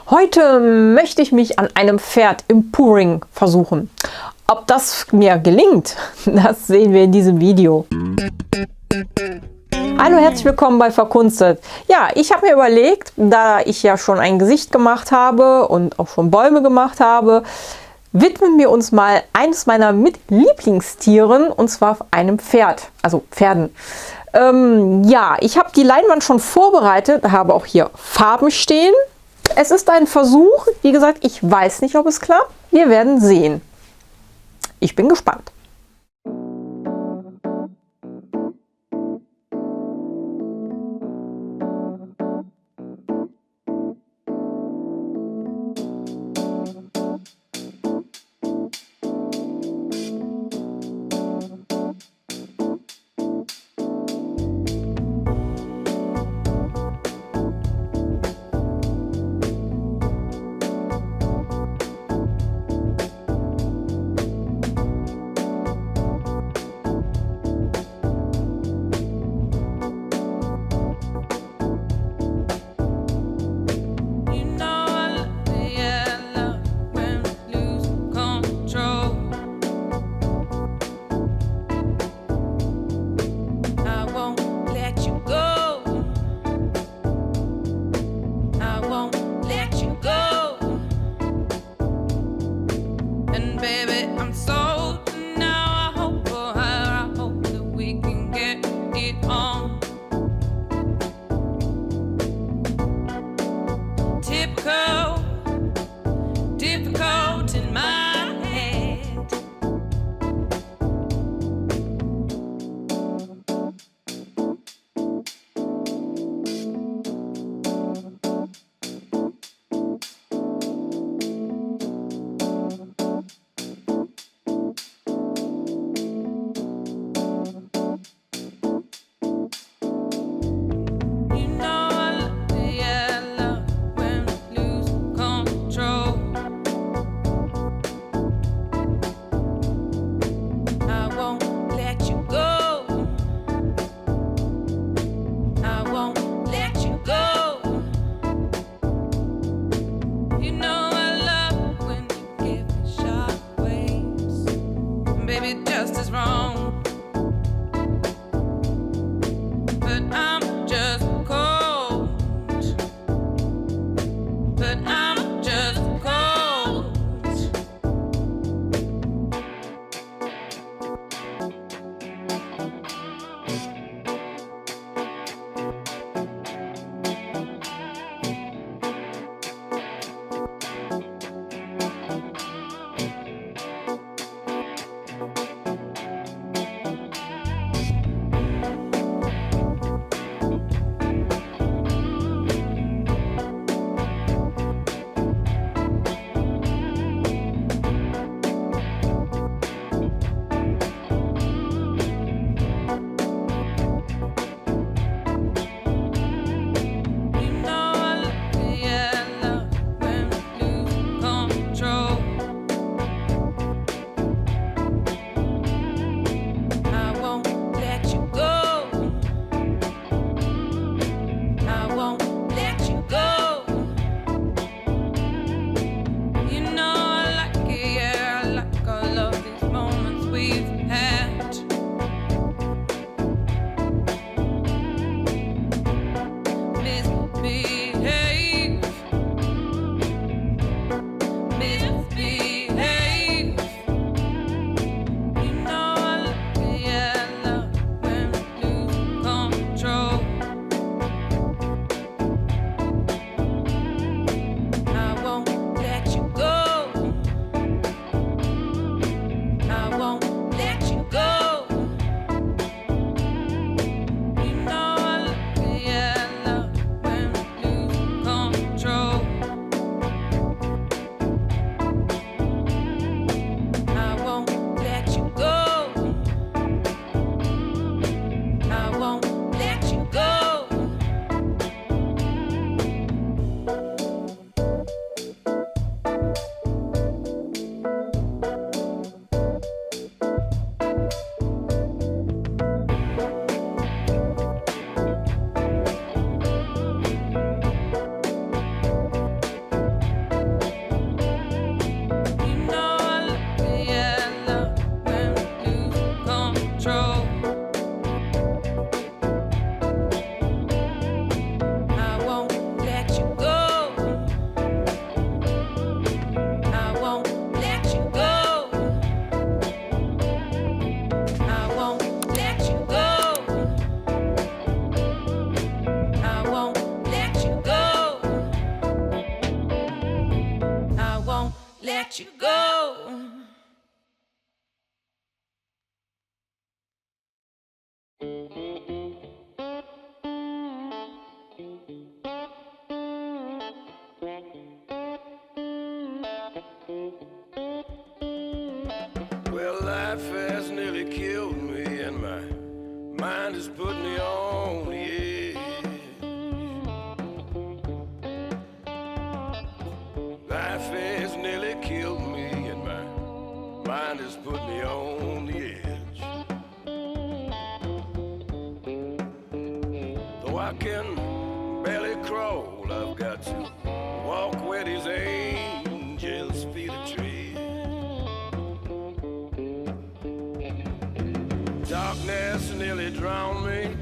Heute möchte ich mich an einem Pferd im Pouring versuchen. Ob das mir gelingt, das sehen wir in diesem Video. Hallo, herzlich willkommen bei Verkunstet. Ja, ich habe mir überlegt, da ich ja schon ein Gesicht gemacht habe und auch schon Bäume gemacht habe, widmen wir uns mal eines meiner Lieblingstieren, und zwar einem Pferd, also Pferden. Ja, ich habe die Leinwand schon vorbereitet, habe auch hier Farben stehen. Es ist ein Versuch, wie gesagt, ich weiß nicht, ob es klappt. Wir werden sehen. Ich bin gespannt. let you go. Well, life has nearly killed me, and my mind has put me on the edge. Life has nearly killed me, and my mind has put me on the edge. Though I can barely crawl, I've got to walk where these angels' feet are tread. Darkness nearly drowned me.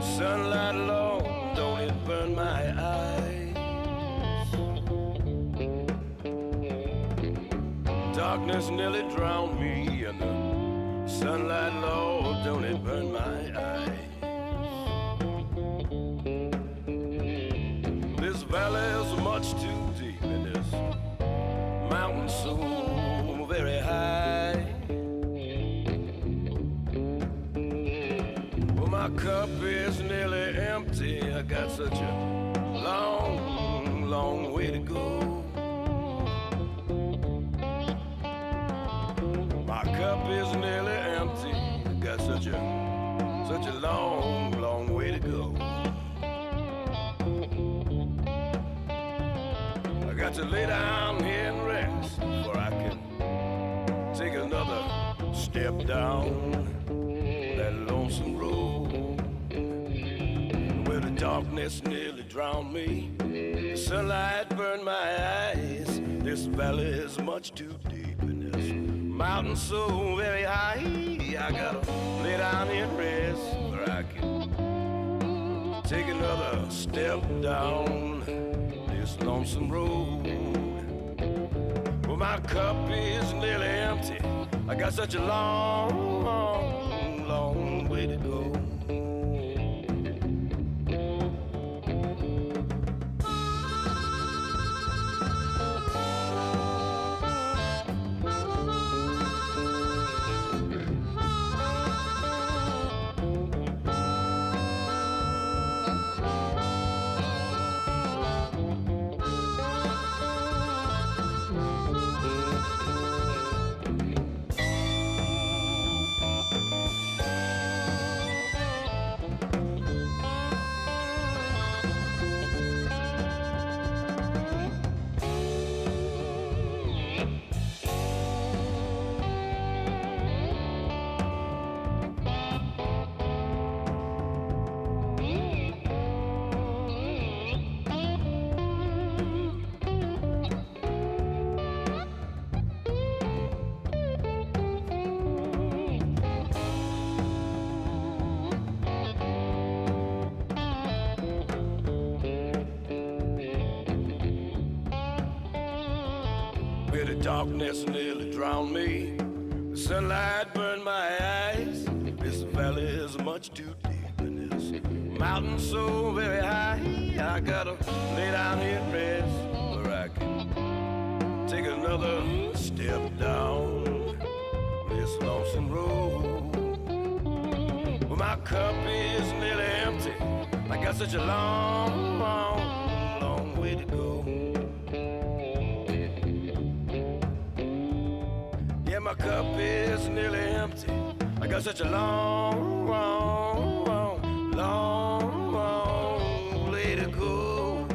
Sunlight alone, don't it burn my eyes? Darkness nearly drowned me, and the sunlight alone, don't it burn my eyes? This valley is much too deep, and this mountain so very high. My cup is nearly empty. I got such a long, long way to go. My cup is nearly empty. I got such a long, long way to go. I got to lay down here and rest before I can take another step down that lonesome road. Where the darkness nearly drowned me, the sunlight burned my eyes. This valley is much too deep, and this mountain so very high. I gotta lay down here and rest where I can take another step down this lonesome road. Well, my cup is nearly empty. I got such a long, long, long way to go. Darkness nearly drowned me. The sunlight burned my eyes. This valley is much too deep, and this mountain so very high. I gotta lay down here and rest where I can take another step down this lonesome road. Well, my cup is nearly empty. I got such a long, long, long way to go. My cup is nearly empty. I got such a long, long, long, long, long way to go.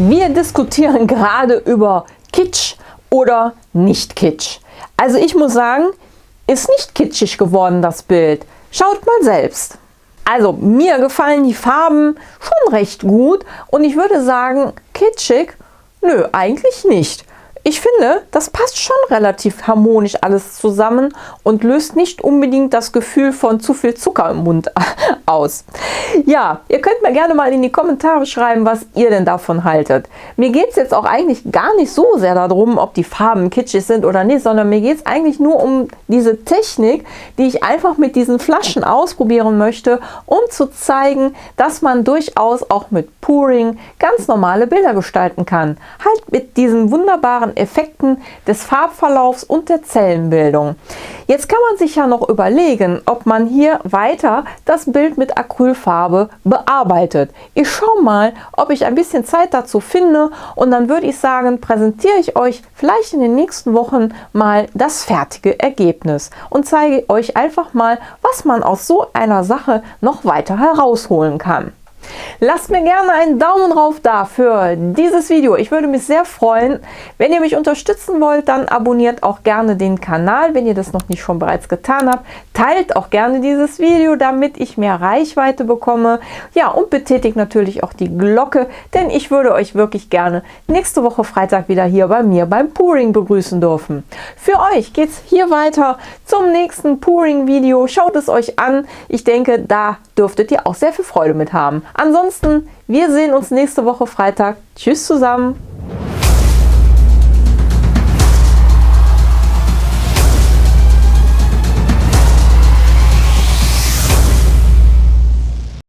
Wir diskutieren gerade über Kitsch oder nicht Kitsch. Also ich muss sagen, ist nicht kitschig geworden, das Bild. Schaut mal selbst. Also mir gefallen die Farben schon recht gut und ich würde sagen, kitschig, nö, eigentlich nicht. Ich finde, das passt schon relativ harmonisch alles zusammen und löst nicht unbedingt das Gefühl von zu viel Zucker im Mund aus. Ja, ihr könnt mir gerne mal in die Kommentare schreiben, was ihr denn davon haltet. Mir geht es jetzt auch eigentlich gar nicht so sehr darum, ob die Farben kitschig sind oder nicht, sondern mir geht es eigentlich nur um diese Technik, die ich einfach mit diesen Flaschen ausprobieren möchte, um zu zeigen, dass man durchaus auch mit Pouring ganz normale Bilder gestalten kann. Halt mit diesen wunderbaren Effekten des Farbverlaufs und der Zellenbildung. Jetzt kann man sich ja noch überlegen, ob man hier weiter das Bild mit Acrylfarbe bearbeitet. Ich schaue mal, ob ich ein bisschen Zeit dazu finde und dann würde ich sagen, präsentiere ich euch vielleicht in den nächsten Wochen mal das fertige Ergebnis und zeige euch einfach mal, was man aus so einer Sache noch weiter herausholen kann. Lasst mir gerne einen Daumen drauf da für dieses Video. Ich würde mich sehr freuen. Wenn ihr mich unterstützen wollt, dann abonniert auch gerne den Kanal, wenn ihr das noch nicht schon bereits getan habt. Teilt auch gerne dieses Video, damit ich mehr Reichweite bekomme. Ja, und betätigt natürlich auch die Glocke, denn ich würde euch wirklich gerne nächste Woche Freitag wieder hier bei mir beim Pouring begrüßen dürfen. Für euch geht es hier weiter zum nächsten Pouring-Video. Schaut es euch an. Ich denke, da dürftet ihr auch sehr viel Freude mit haben. Ansonsten, wir sehen uns nächste Woche Freitag. Tschüss zusammen!